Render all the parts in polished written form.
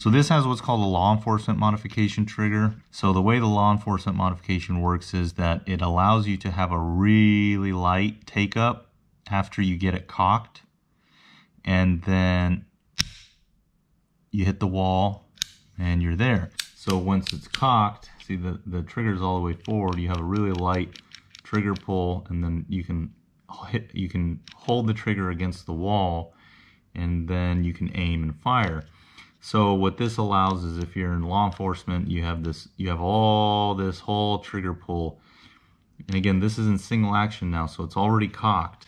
So this has what's called a law enforcement modification trigger. So the way the law enforcement modification works is that it allows you to have a really light take up after you get it cocked, and then you hit the wall and you're there. So once it's cocked, see the trigger's all the way forward, you have a really light trigger pull, and then you can hold the trigger against the wall, and then you can aim and fire. So what this allows is, if you're in law enforcement, you have all this whole trigger pull. And again, this is in single action now, so it's already cocked.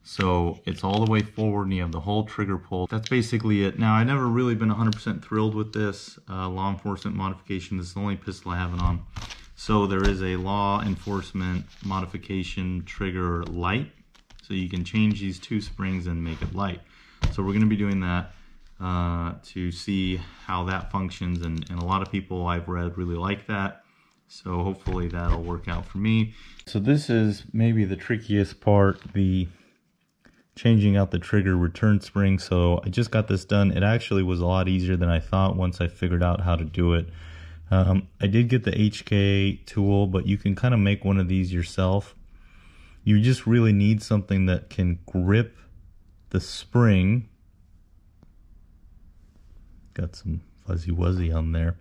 So it's all the way forward and you have the whole trigger pull. That's basically it. Now, I've never really been 100% thrilled with this law enforcement modification. This is the only pistol I have it on. So there is a law enforcement modification trigger light. So you can change these two springs and make it light. So we're going to be doing that to see how that functions, and a lot of people I've read really like that, so hopefully that'll work out for me. So this is maybe the trickiest part, the changing out the trigger return spring. So I just got this done. It actually was a lot easier than I thought once I figured out how to do it. I did get the HK tool, but you can kind of make one of these yourself. You just really need something that can grip the spring. Got some fuzzy wuzzy on there,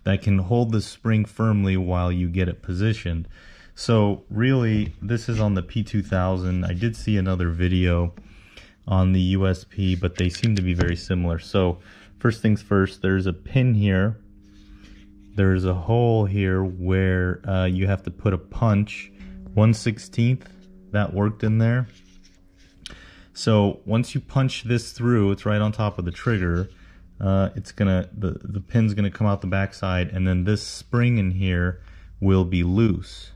that can hold the spring firmly while you get it positioned. So really, this is on the P2000. I did see another video on the USP, but they seem to be very similar. So first things first, there's a pin here. There's a hole here where you have to put a punch, 1/16. That worked in there. So once you punch this through, it's right on top of the trigger. The pin's gonna come out the backside, and then this spring in here will be loose.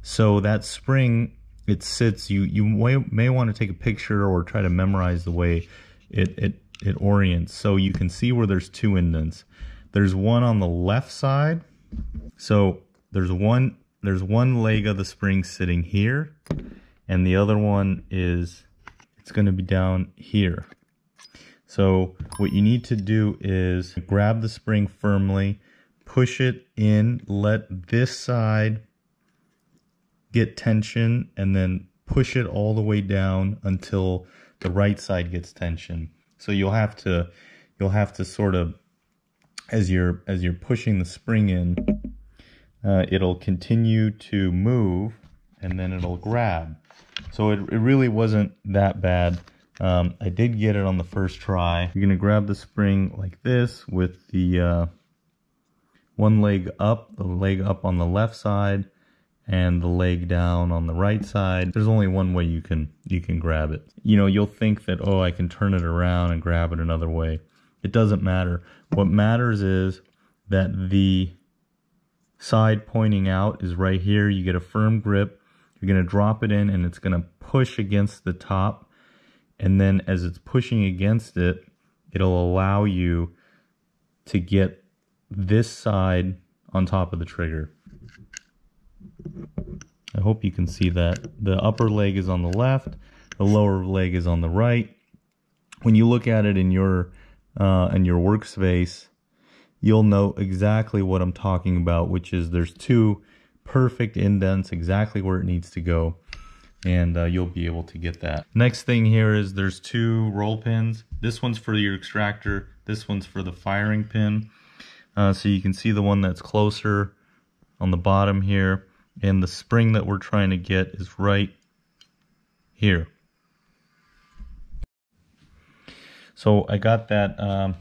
So that spring, it sits. You may want to take a picture or try to memorize the way it orients, so you can see where there's two indents. There's one on the left side. So there's one leg of the spring sitting here, and the other one it's going to be down here. So what you need to do is grab the spring firmly, push it in, let this side get tension, and then push it all the way down until the right side gets tension. So you'll have to sort of, as you're pushing the spring in, it'll continue to move, and then it'll grab. So it really wasn't that bad. I did get it on the first try. You're gonna grab the spring like this with the one leg up, the leg up on the left side, and the leg down on the right side. There's only one way you can grab it. You know, you'll think that, oh, I can turn it around and grab it another way. It doesn't matter. What matters is that the side pointing out is right here. You get a firm grip. You're gonna drop it in, and it's gonna push against the top. And then as it's pushing against it, it'll allow you to get this side on top of the trigger. I hope you can see that. The upper leg is on the left, the lower leg is on the right. When you look at it in your workspace, you'll know exactly what I'm talking about, which is there's two perfect indents exactly where it needs to go. And you'll be able to get that. Next thing here is there's two roll pins. This one's for your extractor. This one's for the firing pin. So you can see the one that's closer on the bottom here. And the spring that we're trying to get is right here. So I got that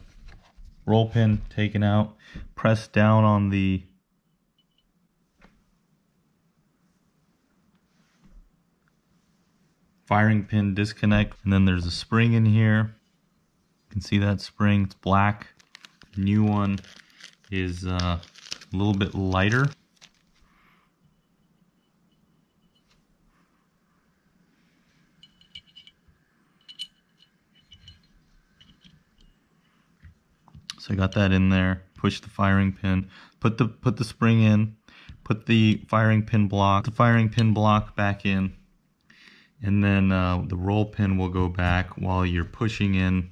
roll pin taken out, pressed down on the firing pin disconnect, and then there's a spring in here. You can see that spring, it's black. The new one is a little bit lighter. So I got that in there, push the firing pin, put the spring in, put the firing pin block back in, and then the roll pin will go back while you're pushing in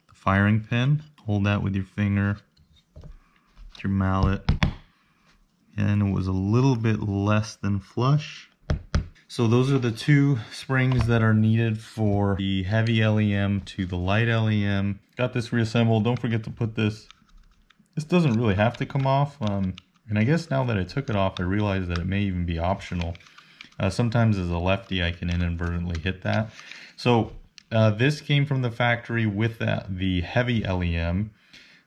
the firing pin. hold that with your finger, your mallet, and it was a little bit less than flush. So those are the two springs that are needed for the heavy LEM to the light LEM. Got this reassembled. Don't forget to put this doesn't really have to come off. And I guess now that I took it off, I realized that it may even be optional. Sometimes as a lefty, I can inadvertently hit that. So this came from the factory with the heavy LEM.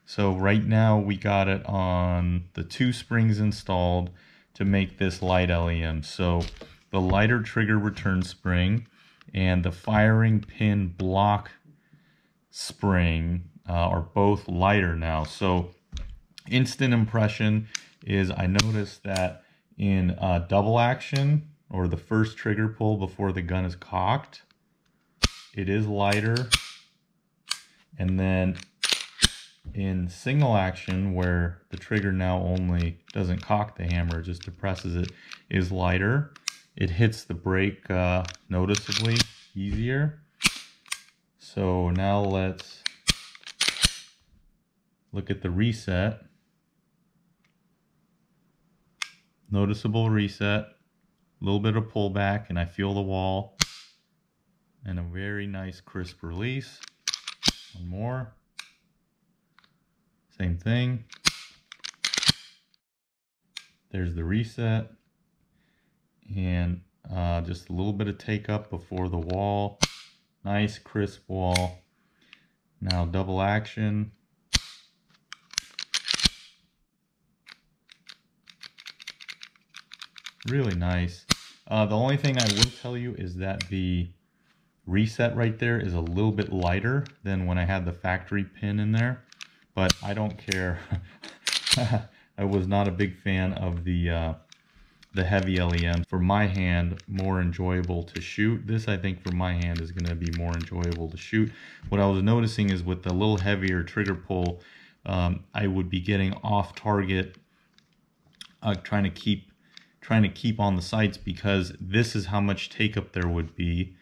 So right now we got it on the two springs installed to make this light LEM. So the lighter trigger return spring and the firing pin block spring are both lighter now. So instant impression is I noticed that in double action, or the first trigger pull before the gun is cocked, it is lighter. And then in single action, where the trigger now only doesn't cock the hammer, it just depresses it, is lighter. It hits the brake noticeably easier. So now let's look at the reset. Noticeable reset, a little bit of pullback, and I feel the wall, and a very nice crisp release. One more. Same thing. There's the reset, and just a little bit of take up before the wall. Nice crisp wall. Now double action. Really nice. The only thing I will tell you is that the reset right there is a little bit lighter than when I had the factory pin in there, but I don't care. I was not a big fan of the heavy LEM. For my hand, more enjoyable to shoot. This, I think, for my hand is going to be more enjoyable to shoot. What I was noticing is with the little heavier trigger pull, I would be getting off target, trying to keep on the sights, because this is how much take up there would be.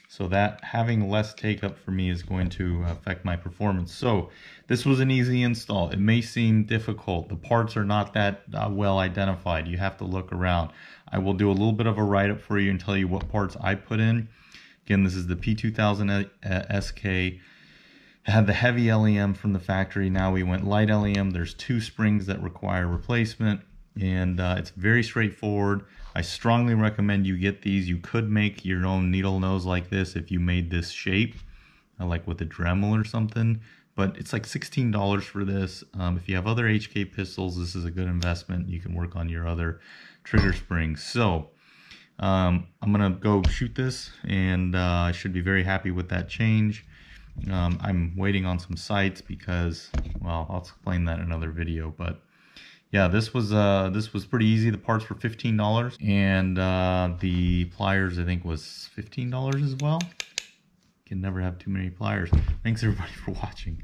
So that having less take up for me is going to affect my performance. So this was an easy install. It may seem difficult. The parts are not that well identified. You have to look around. I will do a little bit of a write-up for you and tell you what parts I put in. Again, this is the P2000sk. It had the heavy LEM from the factory. Now we went light LEM. There's two springs that require replacement, and it's very straightforward. I strongly recommend you get these. You could make your own needle nose like this if you made this shape, like with a Dremel or something, but it's like $16 for this. If you have other HK pistols, this is a good investment. You can work on your other trigger springs. So I'm gonna go shoot this, and I should be very happy with that change. I'm waiting on some sights because, well, I'll explain that in another video, but yeah, this was pretty easy. The parts were $15, and the pliers, I think, was $15 as well. Can never have too many pliers. Thanks everybody for watching.